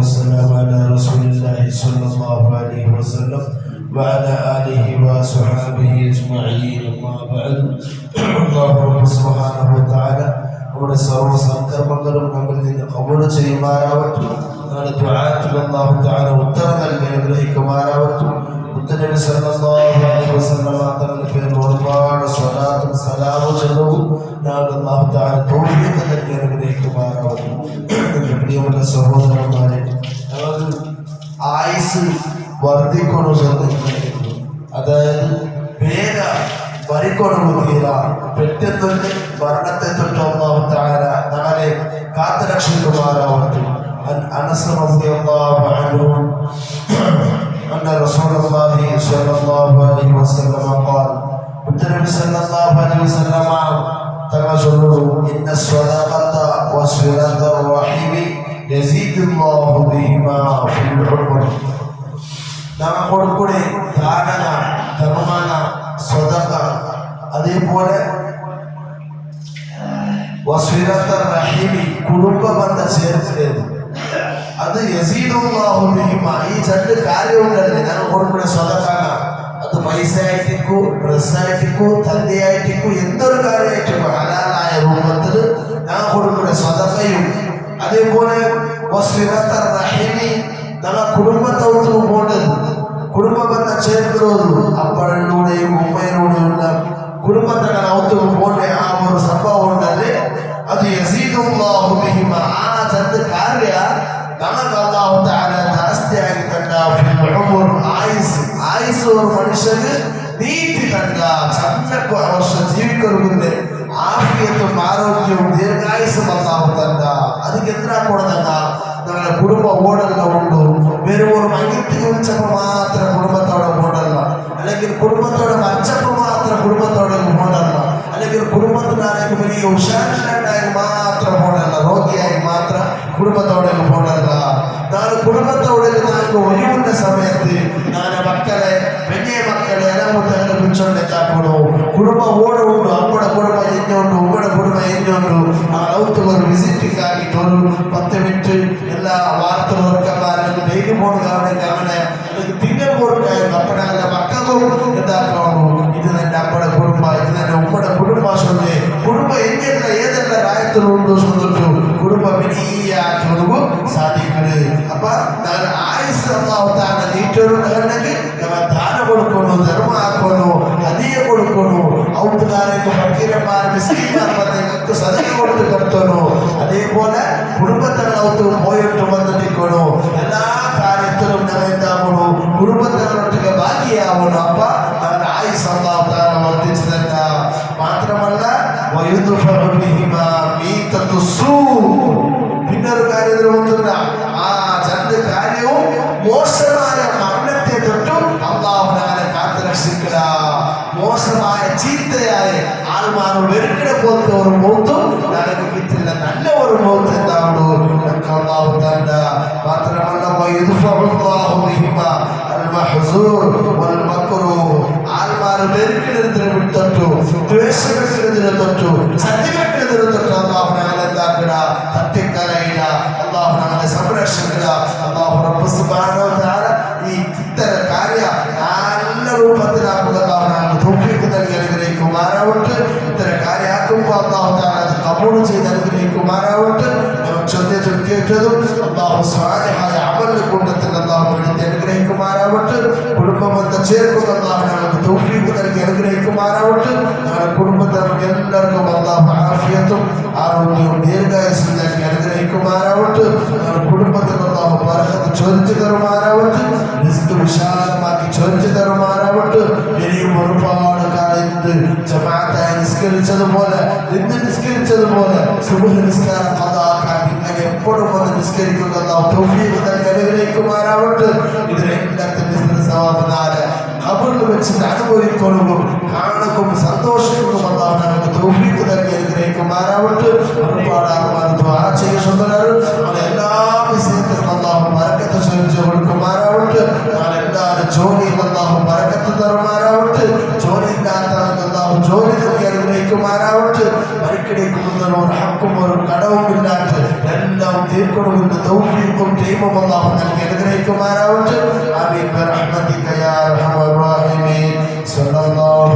والسلام على رسول الله صلى الله عليه وسلم وعلى آله وصحبه أجمعين. أما بعد الله رب سبحانه وتعالى നമ്മുടെ സർവ്വ സൽക്കർമ്മങ്ങളും നമ്മിൽ നിന്ന് ഖബൂൽ ചെയ്യുമാറാവട്ടെ. നാളെ ദുആത്തിൽ അല്ലാഹു തആല ഉത്തരം നൽകി അനുഗ്രഹിക്കുമാറാവട്ടെ. മുത്തനബി സല്ലല്ലാഹു അലൈഹി വസല്ലം തങ്ങളുടെ പേരിൽ ഒരുപാട് സ്വലാത്തും സലാമും ചൊല്ലുന്നു. നാളെ അല്ലാഹു തആല തൗഫീഖ് നൽകി അനുഗ്രഹിക്കുമാറാവട്ടെ. എൻ്റെ പ്രിയപ്പെട്ട സഹോദരന്മാരെ, ഞങ്ങൾ ആയുസ് വർദ്ധിക്കണമെന്ന്, അതായത് വേഗ പരിക്കൊടുമുതീര പെട്ടെന്ന് മരണത്തെ തൊട്ട് അല്ലാഹു തആല നാളെ കാത്തുരക്ഷിക്കുമാറാവട്ടെ. അനസ് റളിയല്ലാഹു അൻഹു أن رسول الله صلى الله عليه وسلم قال النبي صلى الله عليه وسلم تقول إن الصدقة وصلة الرحم يزيد الله بهما في العمر. നാം കൊടുക്കുന്ന ദാന ധർമ്മന സ്വതക, അതേപോലെ വസ്വിലത്ത റഹീമി കുടുംബ ബന്ധം ചേർക്കുന്നത്, അത് യസീദുല്ലാഹു ബിഹിമ. ഈ രണ്ട് കാര്യമുണ്ടല്ലേ ഞങ്ങൾ കൊടുക്കുന്ന സ്വതക, അത് പൈസ ആയിട്ടിക്കോ ഡ്രസ്സായിട്ടിക്കോ തന്തയായിട്ടിക്കോ എന്തൊരു കാര്യമായിട്ടിക്കോ ഹലാലായ രൂപത്തിൽ ഞങ്ങൾ കൊടുക്കുന്ന സ്വതകയും, അതേപോലെ വസ്വിലത്ത റഹീമി ഞങ്ങൾ കുടുംബത്തോട് പോകേണ്ടത്, കുടുംബ ബന്ധം ചേർക്കുന്നത് അപ്പഴിലൂടെയും ഉമ്മയിലൂടെയുള്ള കുടുംബത്തെ ഔത്തും പോലെ ആ ഒരു സംഭവം ഉണ്ടല്ലേ, അത് യസീദുല്ലാഹു ബിഹിമ. ആ രണ്ട് കാര്യ നമുക്ക് അല്ലാഹു തആല ജാസ്തിയാക്കി തന്ന ഫിൽ ഉമർ, ആയുസ് ഒരു മനുഷ്യന് നീട്ടി തന്ന ചന്നക്ക് വർഷ ജീവിക്കുന്നതിന്റെ ആഫിയത്തും ആരോഗ്യവും ദീർഘായുസും അല്ലാഹു തന്ന. ಅದಕ್ಕೆ എത്ര കൊടുത്തന്ന ഞങ്ങളുടെ കുടുംബ ഓടല്ല ഉണ്ടോ, വെറും ഒരു മങ്ങിട്ട് വിളിച്ചപ്പോൾ മാത്രം കുടുംബത്തോടെ ഓടല്ല, അല്ലെങ്കിൽ കുടുംബത്തോടെ മച്ചപ്പോൾ മാത്രം കുടുംബത്തോടെ ഓടല്ല, അല്ലെങ്കിൽ കുടുംബത്തിനാണെങ്കിൽ വലിയ ഉഷാറില്ലാണ്ടായി മാത്രം ഓടല്ല, രോഗിയായി മാത്രം കുടുംബത്തോടെ ഓടല്ല. നാളെ കുടുംബത്തോടെ നമുക്ക് ഒഴിവുള്ള സമയത്ത് നാളെ മക്കളെ വലിയ മക്കളെ ഇടമുട്ടങ്ങളെ വിളിച്ചോണ്ടേക്കാക്കണോ, കുടുംബ ഓടുണ്ടോ, അമ്മയുടെ കുടുംബം എന്നുണ്ട് ഉമ്മയുടെ കുടുംബം എന്നുണ്ട്, ആ ഔത്ത് ഒരു വിസിറ്റിംഗ് ആക്കിയിട്ട് ഒരു 10 മിനിറ്റ് എല്ലാ വാർത്തകൾക്കന്മാരും ഡെയിലി പോകുന്നതാണെങ്കിൽ അങ്ങനെ തിങ്കൾ കൊടുക്കാൻ അപ്പഴങ്ങനെ മക്കളും എന്താക്കണോ, ഇത് തന്നെ അമ്മയുടെ കുടുംബം, ഇത് തന്നെ ഉമ്മയുടെ കുടുംബം ചൊല്ലേ, കുടുംബം എങ്ങനെ ഏതെല്ലാം രായത്തിലുണ്ടോ ചൊല്ലിട്ടു കുടുംബ വലിയ ചൊല്ലുമ്പോൾ സാധിക്കരുത്. അപ്പൊ ആയുസ് അല്ലാഹു തആല നീട്ടുണ്ടെങ്കിൽ നമ്മൾ ദാനം കൊടുക്കണോ, ധർമ്മം ആക്കണോ, ഹദിയ കൊടുക്കണോ, ഔത്തുകാരേക്ക് ഫക്കീരന്മാർ മിസ്കീന്മാർക്ക് സദഖ കൊടുത്ത് കടത്തണോ, അതേപോലെ കുടുംബത്തെ ഔത്ത് പോയിട്ട് വന്നിരിക്കണോ, എല്ലാ കാര്യത്തിലും നമ്മൾ എന്താകണോ കുടുംബത്തിനൊട്ടിಗೆ ഭാഗ്യയാവണം. അപ്പൊ നമ്മുടെ ആയുസ് അല്ലാഹു തആല വർദ്ധിച്ചു തന്ന മാത്രമല്ല വയുദ്ഫഉ ബിഹിമാ മീതത്തു സൂ. പിന്നൊരു കാര്യത്തിലൊന്നുമില്ല, ആ രണ്ട് കാര്യവും മോശമായ മരണത്തെ തൊട്ടും അല്ലാഹു തആല കാത്തുരക്ഷിക്കുക. മോശമായ ചീത്തയായ ആൾമാർ വെറുക്കണ പോലത്തെ ഒരു മൗത്തും നമുക്ക് കിട്ടില്ല, നല്ല ഒരു മൗത്ത് എന്താണോ നമുക്ക് അല്ലാഹു തആല. മാത്രമല്ല വയുദ്ഫഉ ബിഹിമാ അൽ മഹ്സൂർ വൽ മക്റൂഹ്. ആൾമാർ വെറുക്കണതിനെ വിട്ടു, ദ്വേഷം വെക്കുന്നതിനെ തൊട്ടു, സത്യം വെക്കുന്നതിനെ തൊട്ട് അല്ലാഹു തആല എന്താക്കുക, തട്ടിക്കളയില്ല, അല്ലാഹു തആല സംരക്ഷിക്കുക. അല്ലാഹു റബ്ബ് സുബ്ഹാനഹു വ തആല ഈ ഇത്തരം കാര്യ നല്ല രൂപത്തിലാക്കുക. അല്ലാഹു തആല തൗഫീഖ് നൽകി അനുഗ്രഹിക്കുമാറാവട്ടെ. ഇത്തരം കാര്യമാക്കുമ്പോൾ അല്ലാഹു തആല അത് ഖബൂൽ ചെയ്ത് അനുഗ്രഹിക്കുമാറാവട്ടെ. നമ്മൾ ചൊല്ലിയതും കേട്ടതും അല്ലാഹു സ്വാലിഹായ അമൽ കൂട്ടത്തിൽ അല്ലാഹു എടുത്ത് അനുഗ്രഹിക്കുമാറാവട്ടെ. കുടുംബബന്ധം ചേർക്കുന്ന അല്ലാഹു നമുക്ക് തൗഫീഖ് നൽകി അനുഗ്രഹിക്കുമാറാവട്ടെ. നമ്മുടെ കുടുംബത്തിൽ നമുക്ക് എല്ലാവർക്കും അല്ലാഹു ആഫിയത്തും ആരോഗ്യവും ദീർഘായുസ്സും നൽകി അനുഗ്രഹിക്കുമാറാവട്ടെ. നമ്മുടെ കുടുംബത്തിൽ അല്ലാഹു ബറക്കത്ത് ചൊരിഞ്ഞു തരുമാറാവട്ടെ. റിസ്ക് വിശാലമാക്കി ചൊരിഞ്ഞു തരുമാറാവട്ടെ. ഇനിയും ഒരുപാട് കാലം ജമാഅത്തായി നിസ്കരിച്ചതുപോലെ ഇന്ന് നിസ്കരിച്ചതുപോലെ സുബ്ഹ് നിസ്കാരം ഖദാക്കാൻ ഇങ്ങനെ എപ്പോഴും വന്ന് നിസ്കരിക്കുന്ന അല്ലാഹു തൗഫീഖ് നൽകി അനുഗ്രഹിക്കുമാറാവട്ടെ. ഇതിനെല്ലാത്തിനും സവാബ് ഖബറിൽ വെച്ച് അനുഭവിക്കൊള്ളും കാണും സന്തോഷിക്കും അല്ലാഹു നമുക്ക് തൗഫീഖ് നൽകി അനുഗ്രഹിക്കുമാറാവട്ടെ. ഒരുപാട് ആൾക്കാർ ദുആ ചെയ്യുന്നുണ്ട്, എല്ലാ വിഷയത്തിലും അല്ലാഹു ബറക്കത്ത് ചൊരിഞ്ഞു കൊടുക്കുമാറാവട്ടെ. എല്ലാവരും ജോലിയിൽ അല്ലാഹു ബറക്കത്ത് തരുമാറാവട്ടെ. ജോലി ഇല്ലാത്തവർക്ക് അല്ലാഹു ജോലി നൽകി അനുഗ്രഹിക്കുമാറാവട്ടെ. മരിക്കടിക്ക് മുന്നോട്ട് ഹക്കും ഒരു കടവും ഇല്ലാത്ത എല്ലാം തീർക്കണമെന്ന് തൗഫീഖും ടീമും അല്ലാഹു നൽകി അനുഗ്രഹിക്കുമാറാവട്ടെ. ആമീൻ ബിറഹ്മതിക യാ അർഹമർ റഹീമീൻ. സ്വല്ലല്ലാഹു